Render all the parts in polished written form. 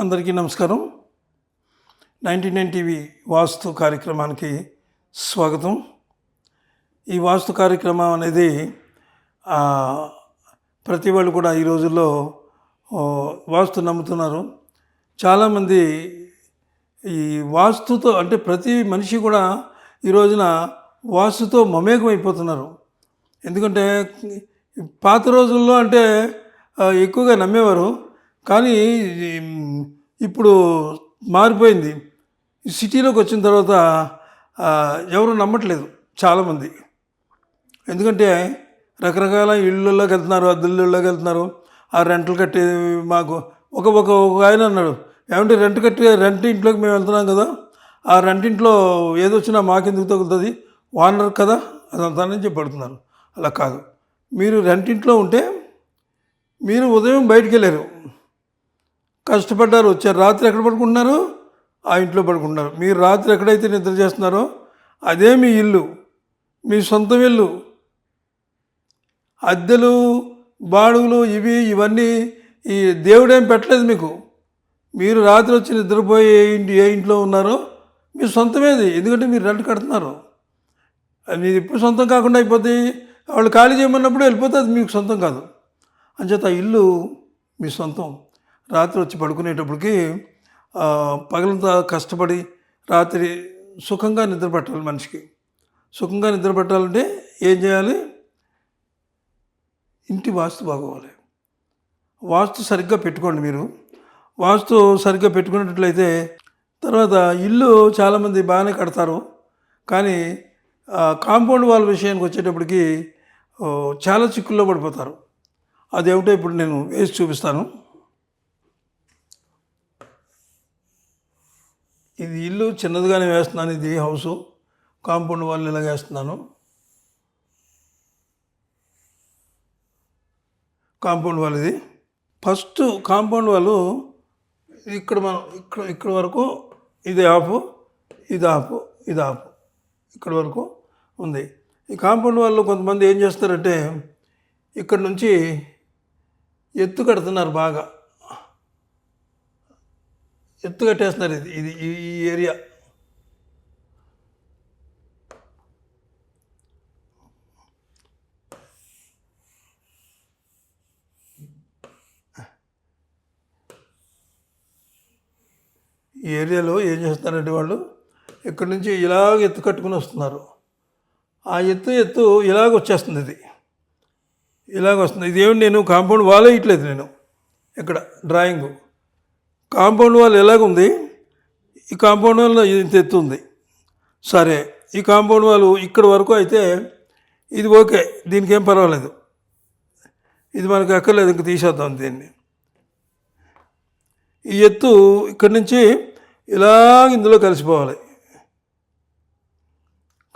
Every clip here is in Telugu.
అందరికీ నమస్కారం. 99 టీవీ వాస్తు కార్యక్రమానికి స్వాగతం. ఈ వాస్తు కార్యక్రమం అనేది ప్రతి వాళ్ళు కూడా ఈ రోజుల్లో వాస్తు నమ్ముతున్నారు. చాలామంది ఈ వాస్తుతో అంటే ప్రతి మనిషి కూడా ఈ రోజున వాస్తుతో మమేకం అయిపోతున్నారు. ఎందుకంటే పాత రోజుల్లో అంటే ఎక్కువగా నమ్మేవారు, కానీ ఇప్పుడు మారిపోయింది. సిటీలోకి వచ్చిన తర్వాత ఎవరు నమ్మట్లేదు చాలామంది. ఎందుకంటే రకరకాల ఇళ్ళల్లోకి వెళ్తున్నారు, అద్దెల్లోకి వెళ్తున్నారు. ఆ రెంట్లు కట్టి మాకు ఒక ఆయన అన్నాడు, ఏమంటే రెంట్ ఇంట్లోకి మేము వెళ్తున్నాం కదా, ఆ రెంటింట్లో ఏదొచ్చినా మాకెందుకు తగులుతుంది, ఓనర్ కదా అదంతా అని చెప్పి పడుతున్నారు. అలా కాదు, మీరు రెంటింట్లో ఉంటే మీరు ఉదయం బయటికి వెళ్ళారు, కష్టపడ్డారు, వచ్చారు, రాత్రి ఎక్కడ పడుకుంటున్నారు, ఆ ఇంట్లో పడుకుంటున్నారు. మీరు రాత్రి ఎక్కడైతే నిద్ర చేస్తున్నారో అదే మీ ఇల్లు, మీ సొంతం ఇల్లు. అద్దెలు బాడుగులు ఇవన్నీ ఈ దేవుడేం పెట్టలేదు మీకు. మీరు రాత్రి వచ్చి నిద్రపోయి ఏ ఇంట్లో ఉన్నారో మీ సొంతమేది, ఎందుకంటే మీరు రెంట్ కడుతున్నారు. అది మీరు ఎప్పుడు సొంతం కాకుండా అయిపోతుంది. వాళ్ళు ఖాళీ చేయమన్నప్పుడు వెళ్ళిపోతే అది మీకు సొంతం కాదు. అంచేత ఇల్లు మీ సొంతం. రాత్రి వచ్చి పడుకునేటప్పటికి పగలంతా కష్టపడి రాత్రి సుఖంగా నిద్ర పట్టాలి. మనిషికి సుఖంగా నిద్ర పట్టాలంటే ఏం చేయాలి? ఇంటి వాస్తు బాగోవాలి. వాస్తు సరిగ్గా పెట్టుకోండి. మీరు వాస్తు సరిగ్గా పెట్టుకున్నట్లయితే తర్వాత ఇల్లు చాలామంది బాగానే కడతారు, కానీ కాంపౌండ్ వాల్ విషయానికి వచ్చేటప్పటికి చాలా చిక్కుల్లో పడిపోతారు. అదేమిటో ఇప్పుడు నేను వేసి చూపిస్తాను. ఇది ఇల్లు చిన్నదిగానే వేస్తున్నాను. ఇది హౌసు, కాంపౌండ్ వాళ్ళు ఇలా వేస్తున్నాను. కాంపౌండ్ వాళ్ళు ఇది ఫస్ట్ కాంపౌండ్ వాళ్ళు ఇక్కడ మనం ఇక్కడ వరకు ఇది ఆఫ్, ఇది ఆఫ్, ఇది ఆఫ్, ఇక్కడ వరకు ఉంది. ఈ కాంపౌండ్ వాళ్ళు కొంతమంది ఏం చేస్తారంటే ఇక్కడ నుంచి ఎత్తు కడుతున్నారు, బాగా ఎత్తు కట్టేస్తున్నారు. ఇది ఈ ఏరియా ఈ ఏరియాలో ఏం చేస్తున్నారంటే వాళ్ళు ఇక్కడ నుంచి ఇలాగ ఎత్తు కట్టుకుని వస్తున్నారు. ఆ ఎత్తు ఇలాగ వచ్చేస్తుంది. ఇది ఇలాగ వస్తుంది. ఇదేమిటి, నేను కాంపౌండ్ వాల్ వేయట్లేదు. నేను ఇక్కడ డ్రాయింగ్ కాంపౌండ్ వాల్ ఎలాగుంది, ఈ కాంపౌండ్ వాల్ ఇంత ఎత్తు ఉంది. సరే, ఈ కాంపౌండ్ వాల్ ఇక్కడ వరకు అయితే ఇది ఓకే, దీనికి ఏం పర్వాలేదు, ఇది మనకు అక్కర్లేదు, ఇంక తీసేద్దాం దీన్ని. ఈ ఎత్తు ఇక్కడి నుంచి ఇలాగ ఇందులో కలిసిపోవాలి,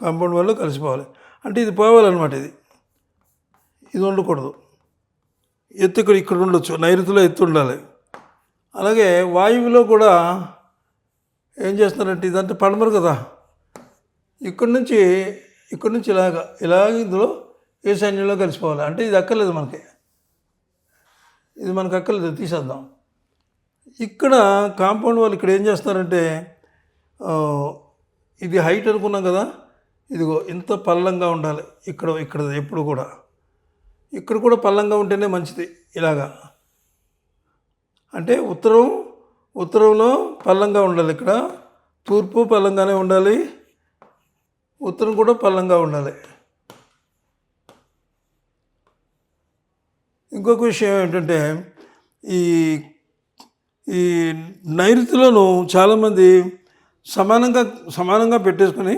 కాంపౌండ్ వాల్లో కలిసిపోవాలి. అంటే ఇది పోవాలన్నమాట. ఇది ఉండకూడదు. ఎత్తు ఇక్కడ ఉండొచ్చు, నైరుతిలో ఎత్తు ఉండాలి. అలాగే వాయువులో కూడా ఏం చేస్తున్నారంటే ఇదంటే పడమరు కదా, ఇక్కడి నుంచి ఇలాగ ఇందులో ఈశాన్యంలో కలిసిపోవాలి. అంటే ఇది అక్కర్లేదు మనకి, ఇది మనకు అక్కర్లేదు, తీసేద్దాం. ఇక్కడ కాంపౌండ్ వాళ్ళు ఇక్కడ ఏం చేస్తున్నారంటే ఇది హైట్ అనుకున్నాం కదా, ఇదిగో ఇంత పల్లంగా ఉండాలి. ఇక్కడ ఎప్పుడు కూడా ఇక్కడ కూడా పల్లంగా ఉంటేనే మంచిది. ఇలాగా అంటే ఉత్తరంలో పల్లంగా ఉండాలి, ఇక్కడ తూర్పు పల్లంగానే ఉండాలి, ఉత్తరం కూడా పల్లంగా ఉండాలి. ఇంకొక విషయం ఏంటంటే ఈ నైరుతిలోనూ చాలామంది సమానంగా పెట్టేసుకొని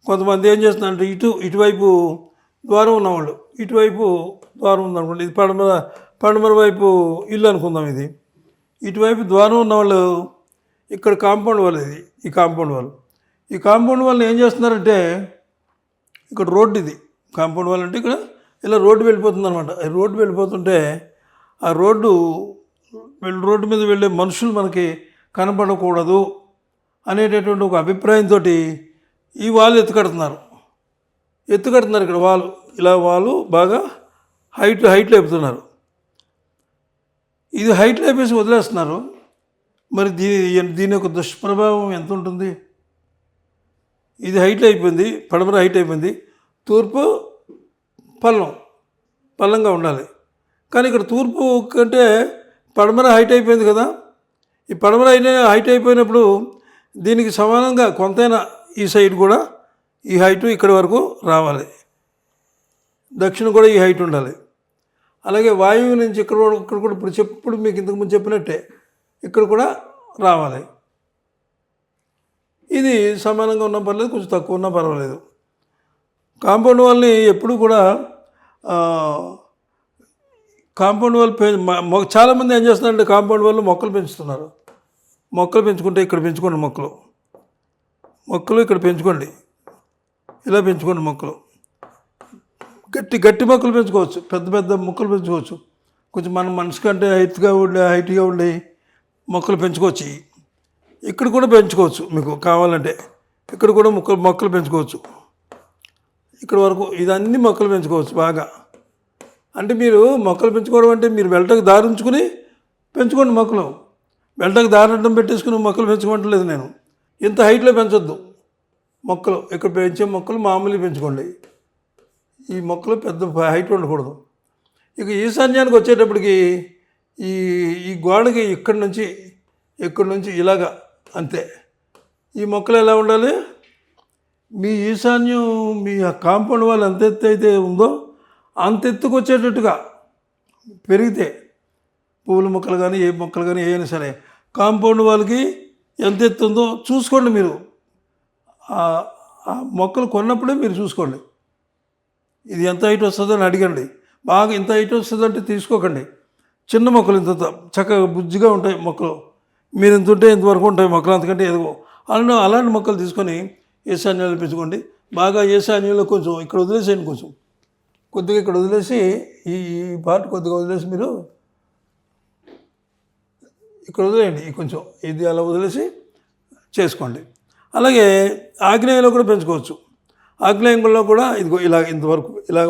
కొంతమంది ఏం చేస్తున్నారంటే ఇటువైపు ద్వారం ఉన్నవాళ్ళు, ఇటువైపు ద్వారం ఉందనుకోండి, ఇది పడమర వైపు ఇల్లు అనుకుందాం. ఇది ఇటువైపు ద్వారం ఉన్నవాళ్ళు ఇక్కడ కాంపౌండ్ వాళ్ళు, ఈ కాంపౌండ్ వాళ్ళు ఏం చేస్తున్నారంటే ఇక్కడ రోడ్డు, ఇది కాంపౌండ్ వాళ్ళు అంటే ఇక్కడ ఇలా రోడ్డు వెళ్ళిపోతుంది అనమాట. రోడ్డు వెళ్ళిపోతుంటే ఆ రోడ్డు మీద వెళ్ళే మనుషులు మనకి కనపడకూడదు అనేటటువంటి ఒక అభిప్రాయంతో ఈ వాళ్ళు ఎత్తు కడుతున్నారు. ఇక్కడ వాళ్ళు బాగా హైట్ లేపుతున్నారు. ఇది హైట్ లేపేసి వదిలేస్తున్నారు. మరి దీని యొక్క దుష్ప్రభావం ఎంత ఉంటుంది? ఇది హైట్ అయిపోయింది, పడమర హైట్ అయిపోయింది, తూర్పు పల్లంగా ఉండాలి. కానీ ఇక్కడ తూర్పు కంటే పడమర హైట్ అయిపోయింది కదా. ఈ పడమర హైట్ అయిపోయినప్పుడు దీనికి సమానంగా కొంతైనా ఈ సైడ్ కూడా ఈ హైటు ఇక్కడి వరకు రావాలి, దక్షిణం కూడా ఈ హైట్ ఉండాలి. అలాగే వాయువు నుంచి ఇక్కడ కూడా ఇప్పుడు మీకు ఇంతకుముందు చెప్పినట్టే ఇక్కడ కూడా రావాలి. ఇది సమానంగా ఉన్నా పర్లేదు, కొంచెం తక్కువ ఉన్నా పర్వాలేదు. కాంపౌండ్ వాల్ని ఎప్పుడు కూడా కాంపౌండ్ వాల్ చాలామంది ఏం చేస్తున్నారంటే కాంపౌండ్ వాళ్ళు మొక్కలు పెంచుతున్నారు. మొక్కలు పెంచుకుంటే ఇక్కడ పెంచుకోండి, మొక్కలు ఇక్కడ పెంచుకోండి, ఇలా పెంచుకోండి. మొక్కలు గట్టి మొక్కలు పెంచుకోవచ్చు, పెద్ద మొక్కలు పెంచుకోవచ్చు. కొంచెం మన మనసు కంటే హైట్గా ఉండే మొక్కలు పెంచుకోవచ్చు. ఇక్కడ కూడా పెంచుకోవచ్చు, మీకు కావాలంటే ఇక్కడ కూడా మొక్కలు పెంచుకోవచ్చు. ఇక్కడ వరకు ఇదన్నీ మొక్కలు పెంచుకోవచ్చు బాగా. అంటే మీరు మొక్కలు పెంచుకోవడం అంటే మీరు బెల్టకు దారి ఉంచుకుని పెంచుకోండి మొక్కలు. బెల్టకు దారి అడ్డం పెట్టేసుకుని మొక్కలు పెంచుకోవట్లేదు నేను. ఇంత హైట్లో పెంచొద్దు మొక్కలు. ఇక్కడ పెంచే మొక్కలు మామూలుగా పెంచుకోండి. ఈ మొక్కలు పెద్ద హైట్ ఉండకూడదు. ఇక ఈశాన్యానికి వచ్చేటప్పటికి ఈ గోడకి ఇక్కడి నుంచి ఇలాగా అంతే. ఈ మొక్కలు ఎలా ఉండాలి? మీ ఈశాన్యం మీ కాంపౌండ్ వాళ్ళు ఎంత ఎత్తు అయితే ఉందో అంత ఎత్తుకు వచ్చేటట్టుగా పెరిగితే పువ్వుల మొక్కలు కానీ ఏ మొక్కలు కానీ ఏమైనా సరే కాంపౌండ్ వాళ్ళకి ఎంత ఎత్తు ఉందో చూసుకోండి. మీరు ఆ మొక్కలు కొన్నప్పుడే మీరు చూసుకోండి, ఇది ఎంత హైట్ వస్తుందో అని అడగండి. బాగా ఇంత హైట్ వస్తుందంటే తీసుకోకండి. చిన్న మొక్కలు ఇంత చక్కగా బుజ్జిగా ఉంటాయి మొక్కలు. మీరు ఎంత ఉంటే ఇంతవరకు ఉంటాయి మొక్కలు, అంతకంటే ఎదుగు. అలాంటి మొక్కలు తీసుకొని ఈశాన్యాలు పెంచుకోండి. బాగా ఈశాన్యంలో కొంచెం ఇక్కడ వదిలేసేయండి, కొద్దిగా ఇక్కడ వదిలేసి ఈ పార్ట్ కొద్దిగా వదిలేసి మీరు ఇక్కడ వదిలేయండి. కొంచెం ఇది అలా వదిలేసి చేసుకోండి. అలాగే ఆగ్నేయంలో కూడా పెంచుకోవచ్చు. ఆగ్నేయంలో కూడా ఇదిగో ఇలాగ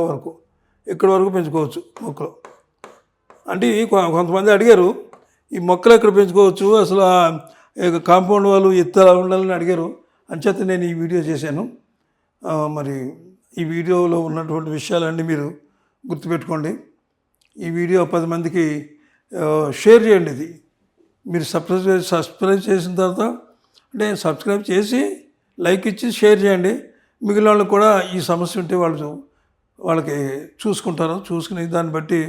వరకు ఇక్కడ వరకు పెంచుకోవచ్చు మొక్కలు. అంటే కొంతమంది అడిగారు ఈ మొక్కలు ఎక్కడ పెంచుకోవచ్చు, అసలు కాంపౌండ్ వాళ్ళు ఎత్తు అలా ఉండాలని అడిగారు. అంచేత నేను ఈ వీడియో చేశాను. మరి ఈ వీడియోలో ఉన్నటువంటి విషయాలన్నీ మీరు గుర్తుపెట్టుకోండి. ఈ వీడియో 10 మందికి షేర్ చేయండి. ఇది మీరు సబ్స్క్రైబ్ చేసిన తర్వాత అంటే సబ్స్క్రైబ్ చేసి లైక్ ఇచ్చి షేర్ చేయండి. మిగిలిన వాళ్ళకి కూడా ఈ సమస్య ఉంటే వాళ్ళకి చూసుకుని దాన్ని బట్టి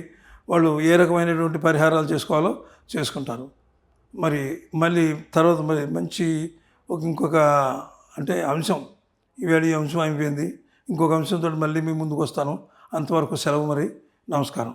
వాళ్ళు ఏ రకమైనటువంటి పరిహారాలు చేసుకోవాలో చేసుకుంటారు. మళ్ళీ తర్వాత మంచి ఇంకొక అంటే అంశం, ఈవేళ ఈ అంశం అయిపోయింది. ఇంకొక అంశంతో మళ్ళీ మీ ముందుకు వస్తాను. అంతవరకు సెలవు. నమస్కారం.